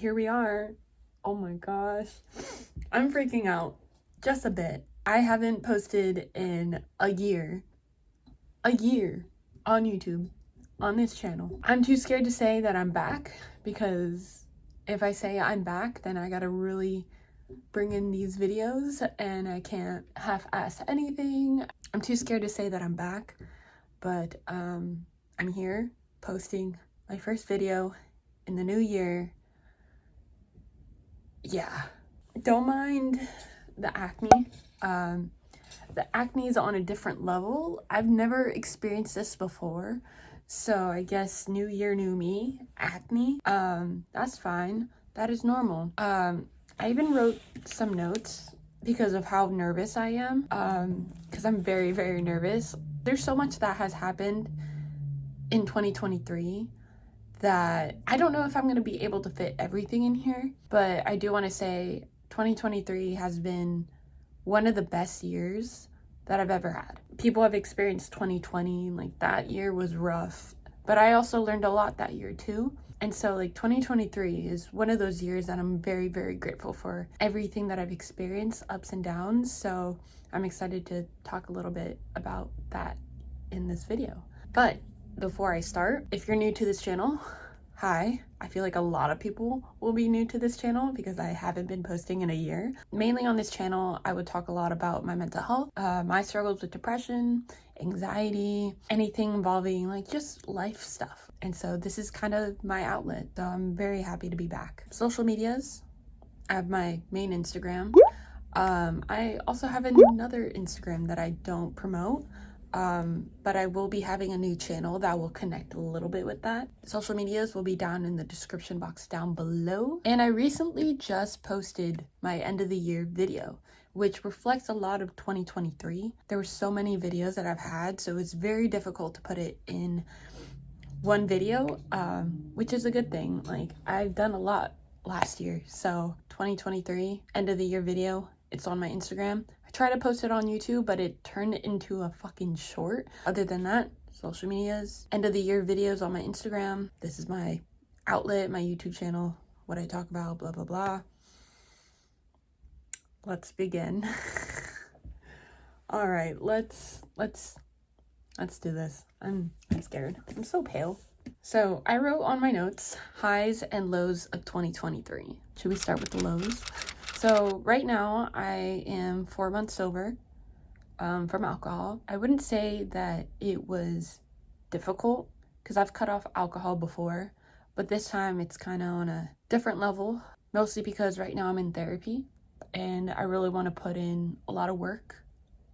here we are. Oh my gosh. I'm freaking out just a bit. I haven't posted in a year on YouTube on this channel. I'm too scared to say that I'm back, because if I say I'm back, then I gotta really bring in these videos and I can't half-ass anything. I'm too scared to say that I'm back, but I'm here posting my first video in the new year. Yeah, don't mind the acne. The acne is on a different level. I've never experienced this before, so I guess new year, new me, acne. That's fine. That is normal. I even wrote some notes because of how nervous I am, because I'm very, very nervous. There's so much that has happened in 2023 that I don't know if I'm going to be able to fit everything in here, but I do want to say 2023 has been one of the best years that I've ever had. People have experienced 2020, like that year was rough, but I also learned a lot that year too. And so like 2023 is one of those years that I'm very, very grateful for everything that I've experienced, ups and downs. So I'm excited to talk a little bit about that in this video. But before I start, if you're new to this channel, hi. I feel like a lot of people will be new to this channel because I haven't been posting in a year. Mainly on this channel, I would talk a lot about my mental health, my struggles with depression, anxiety, anything involving like just life stuff. And so this is kind of my outlet. So I'm very happy to be back. Social medias, I have my main Instagram. I also have another Instagram that I don't promote. But I will be having a new channel that will connect a little bit with that. Social medias will be down in the description box down below. And I recently just posted my end of the year video, which reflects a lot of 2023. There were so many videos that I've had, so it's very difficult to put it in one video, which is a good thing. Like, I've done a lot last year. So 2023 end of the year video, it's on my Instagram. Try to post it on YouTube, but it turned into a fucking short. Other than that, social medias, end of the year videos on my Instagram. This is my outlet, my YouTube channel, what I talk about, blah, blah, blah. Let's begin. All right, let's do this. I'm scared. I'm so pale. So I wrote on my notes, highs and lows of 2023. Should we start with the lows? So right now I am 4 months sober from alcohol. I wouldn't say that it was difficult because I've cut off alcohol before, but this time it's kind of on a different level, mostly because right now I'm in therapy and I really want to put in a lot of work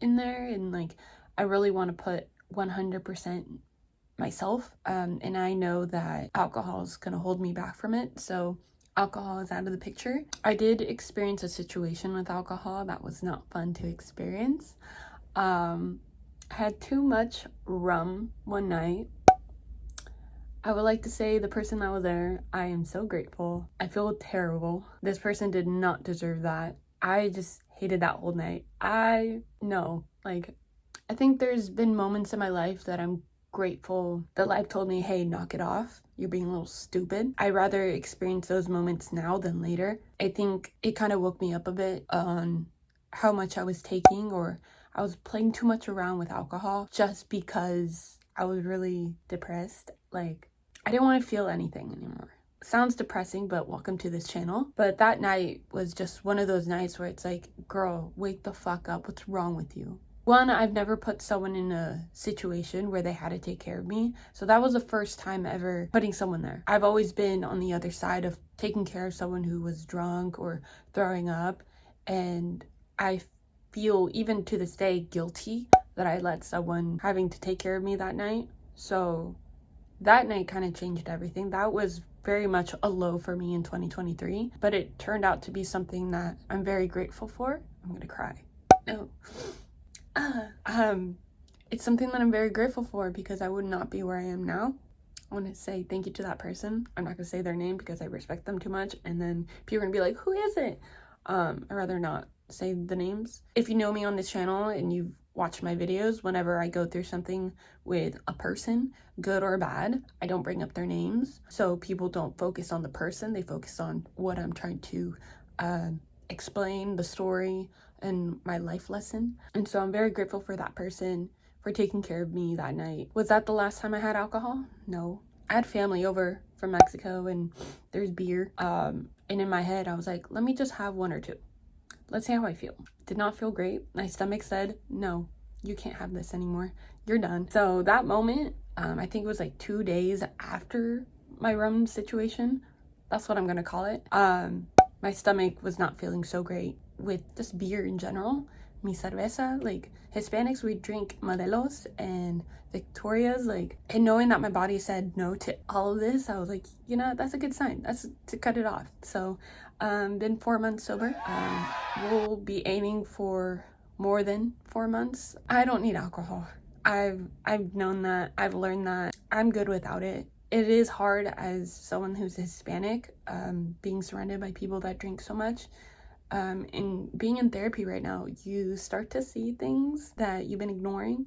in there, and like I really want to put 100% myself, and I know that alcohol is going to hold me back from it, so alcohol is out of the picture. I did experience a situation with alcohol that was not fun to experience. Had too much rum one night. I would like to say the person that was there, I am so grateful. I feel terrible. This person did not deserve that. I just hated that whole night. I think there's been moments in my life that I'm grateful that life told me, hey, knock it off. You're being a little stupid. I'd rather experience those moments now than later. I think it kind of woke me up a bit on how much I was taking, or I was playing too much around with alcohol just because I was really depressed. Like, I didn't want to feel anything anymore. Sounds depressing, but welcome to this channel. But that night was just one of those nights where it's like, girl, wake the fuck up. What's wrong with you? One, I've never put someone in a situation where they had to take care of me. So that was the first time ever putting someone there. I've always been on the other side of taking care of someone who was drunk or throwing up. And I feel, even to this day, guilty that I let someone having to take care of me that night. So that night kind of changed everything. That was very much a low for me in 2023. But it turned out to be something that I'm very grateful for. I'm gonna cry. No. It's something that I'm very grateful for because I would not be where I am now. I want to say thank you to that person. I'm not going to say their name because I respect them too much, and then people are going to be like, who is it? I'd rather not say the names. If you know me on this channel and you've watch my videos, whenever I go through something with a person, good or bad, I don't bring up their names. So people don't focus on the person, they focus on what I'm trying to explain, the story and my life lesson. And so I'm very grateful for that person for taking care of me that night. Was that the last time I had alcohol? No. I had family over from Mexico and there's beer. And in my head, I was like, let me just have one or two. Let's see how I feel. Did not feel great. My stomach said, no, you can't have this anymore. You're done. So that moment, I think it was like 2 days after my rum situation. That's what I'm gonna call it. My stomach was not feeling so great with just beer in general. Mi cerveza, like Hispanics, we drink Modelos and Victorias, like, and knowing that my body said no to all of this, I was like, you know, that's a good sign. That's to cut it off. So, been 4 months sober. We'll be aiming for more than 4 months. I don't need alcohol. I've known that. I've learned that. I'm good without it. It is hard as someone who's Hispanic, being surrounded by people that drink so much. And being in therapy right now, you start to see things that you've been ignoring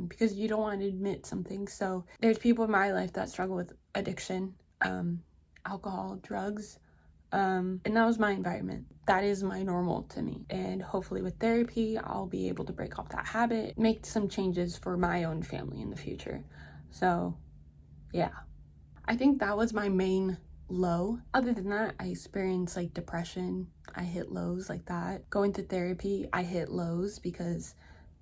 because you don't want to admit something. So there's people in my life that struggle with addiction, alcohol, drugs, and that was my environment. That is my normal to me. And hopefully with therapy, I'll be able to break off that habit, make some changes for my own family in the future. So yeah, I think that was my main low. Other than that, I experienced like depression. I hit lows like that. Going to therapy, I hit lows because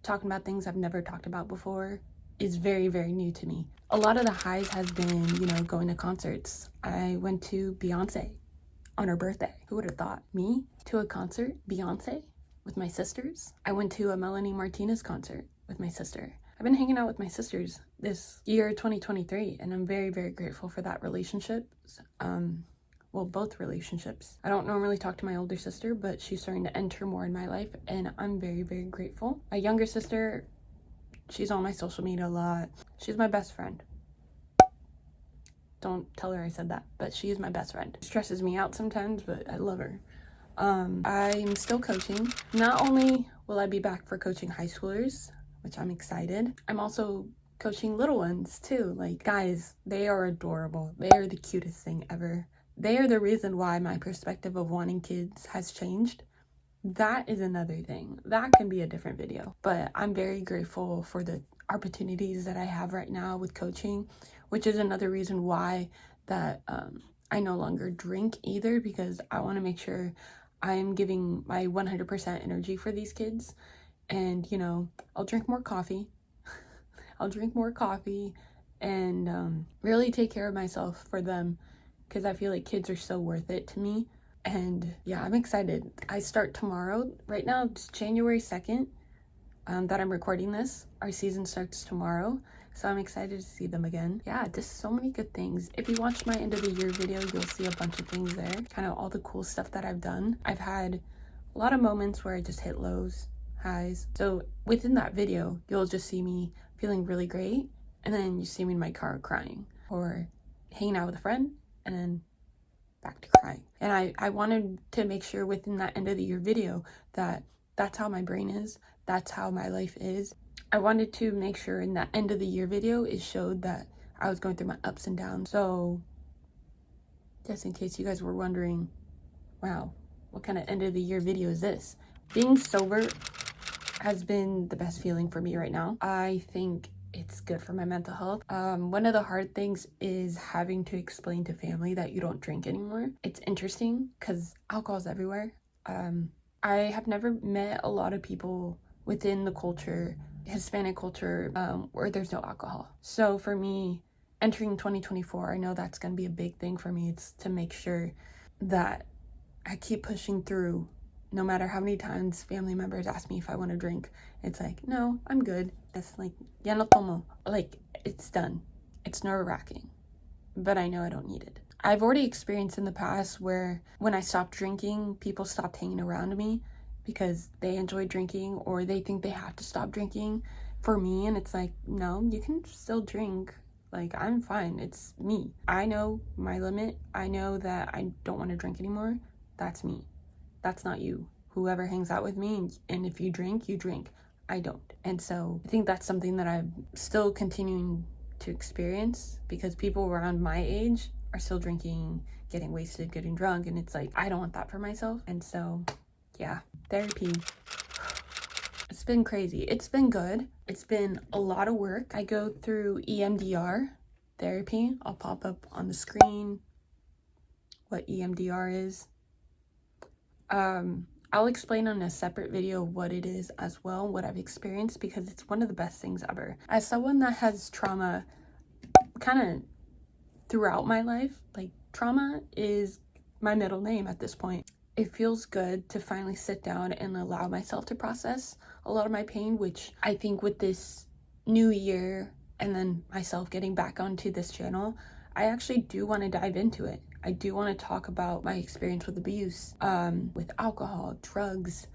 talking about things I've never talked about before is very, very new to me. A lot of the highs has been, you know, going to concerts. I went to Beyonce on her birthday. Who would have thought? Me to a concert, Beyonce, with my sisters. I went to a Melanie Martinez concert with my sister. I've been hanging out with my sisters this year, 2023, and I'm very, very grateful for that relationship. Well, both relationships. I don't normally talk to my older sister, but she's starting to enter more in my life, and I'm very, very grateful. My younger sister, she's on my social media a lot. She's my best friend. Don't tell her I said that, but she is my best friend. It stresses me out sometimes, but I love her. I'm still coaching. Not only will I be back for coaching high schoolers, which I'm excited, I'm also coaching little ones too. Like, guys, they are adorable. They are the cutest thing ever. They are the reason why my perspective of wanting kids has changed. That is another thing. That can be a different video. But I'm very grateful for the opportunities that I have right now with coaching, which is another reason why that I no longer drink either, because I want to make sure I'm giving my 100% energy for these kids. And, you know, I'll drink more coffee. I'll drink more coffee and really take care of myself for them, because I feel like kids are so worth it to me. And yeah, I'm excited. I start tomorrow. Right now, it's January 2nd that I'm recording this. Our season starts tomorrow. So I'm excited to see them again. Yeah, just so many good things. If you watch my end of the year video, you'll see a bunch of things there. Kind of all the cool stuff that I've done. I've had a lot of moments where I just hit lows, highs. So within that video, you'll just see me feeling really great. And then you see me in my car crying. Or hanging out with a friend and then back to crying. And I wanted to make sure within that end of the year video that that's how my brain is. That's how my life is. I wanted to make sure in that end of the year video it showed that I was going through my ups and downs. So just in case you guys were wondering, wow, what kind of end of the year video is this? Being sober has been the best feeling for me right now. I think it's good for my mental health. One of the hard things is having to explain to family that you don't drink anymore. It's interesting because alcohol is everywhere. I have never met a lot of people within the culture, Hispanic culture, where there's no alcohol. So for me, entering 2024, I know that's going to be a big thing for me. It's to make sure that I keep pushing through. No matter how many times family members ask me if I want to drink, it's like, no, I'm good. It's like, ya no tomo. Like, it's done. It's nerve-wracking, but I know I don't need it. I've already experienced in the past where when I stopped drinking, people stopped hanging around me because they enjoy drinking or they think they have to stop drinking for me. And it's like, no, you can still drink. Like, I'm fine. It's me. I know my limit. I know that I don't want to drink anymore. That's me. That's not you. Whoever hangs out with me, and if you drink, you drink. I don't. And so I think that's something that I'm still continuing to experience, because people around my age are still drinking, getting wasted, getting drunk, and it's like, I don't want that for myself. And so yeah, therapy, it's been crazy. It's been good. It's been a lot of work. I go through EMDR therapy. I'll pop up on the screen what EMDR is. I'll explain on a separate video what it is as well, what I've experienced, because it's one of the best things ever. As someone that has trauma kind of throughout my life, like, trauma is my middle name at this point. It feels good to finally sit down and allow myself to process a lot of my pain, which I think with this new year and then myself getting back onto this channel, I actually do want to dive into it. I do want to talk about my experience with abuse, with alcohol, drugs,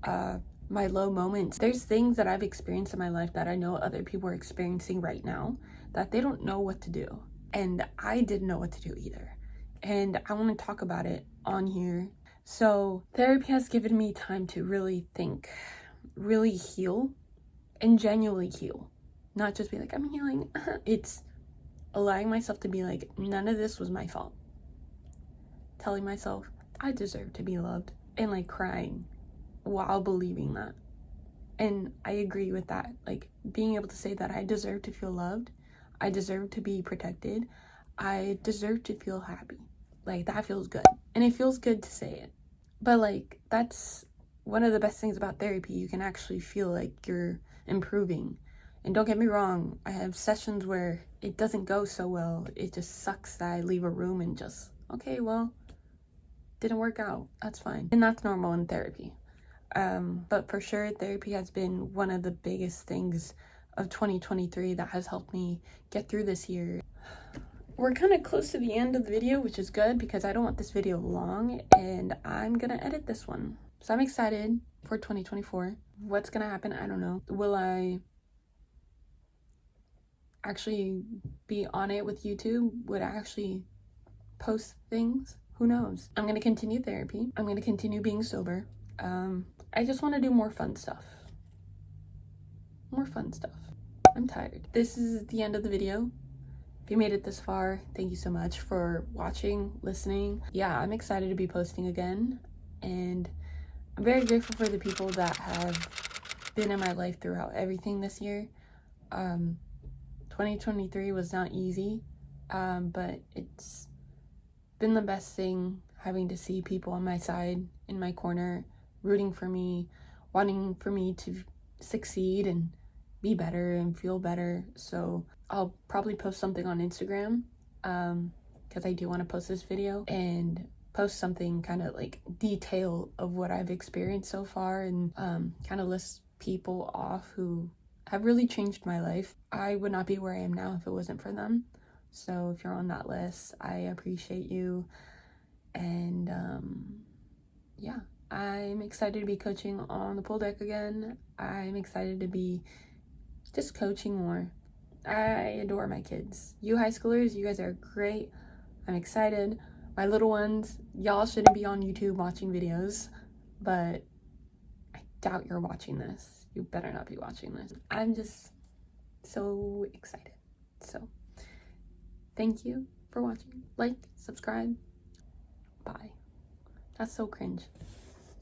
my low moments. There's things that I've experienced in my life that I know other people are experiencing right now that they don't know what to do. And I didn't know what to do either. And I want to talk about it on here. So therapy has given me time to really think, really heal, and genuinely heal. Not just be like, I'm healing. It's allowing myself to be like, none of this was my fault. Telling myself I deserve to be loved, and like crying while believing that. And I agree with that. Like, being able to say that I deserve to feel loved, I deserve to be protected, I deserve to feel happy. Like, that feels good. And it feels good to say it. But like, that's one of the best things about therapy. You can actually feel like you're improving. And don't get me wrong, I have sessions where it doesn't go so well. It just sucks that I leave a room and just, okay, well, didn't work out. That's fine. And that's normal in therapy. But for sure, therapy has been one of the biggest things of 2023 that has helped me get through this year. We're kind of close to the end of the video, which is good because I don't want this video long, and I'm gonna edit this one. So I'm excited for 2024. What's gonna happen? I don't know. Will I actually be on it with YouTube? Would I actually post things? Who knows? I'm gonna continue therapy. I'm gonna continue being sober. I just want to do more fun stuff. More fun stuff. I'm tired. This is the end of the video. If you made it this far, thank you so much for watching, listening. Yeah, I'm excited to be posting again, and I'm very grateful for the people that have been in my life throughout everything this year. 2023 was not easy, but it's been the best thing, having to see people on my side, in my corner, rooting for me, wanting for me to succeed and be better and feel better. So I'll probably post something on Instagram, because I do want to post this video and post something kind of like detail of what I've experienced so far, and kind of list people off who have really changed my life. I would not be where I am now if it wasn't for them. So if you're on that list, I appreciate you. And yeah, I'm excited to be coaching on the pool deck again. I'm excited to be just coaching more. I adore my kids. You high schoolers, you guys are great. I'm excited. My little ones, y'all shouldn't be on YouTube watching videos, but I doubt you're watching this. You better not be watching this. I'm just so excited. So thank you for watching. Like, subscribe. Bye. That's so cringe.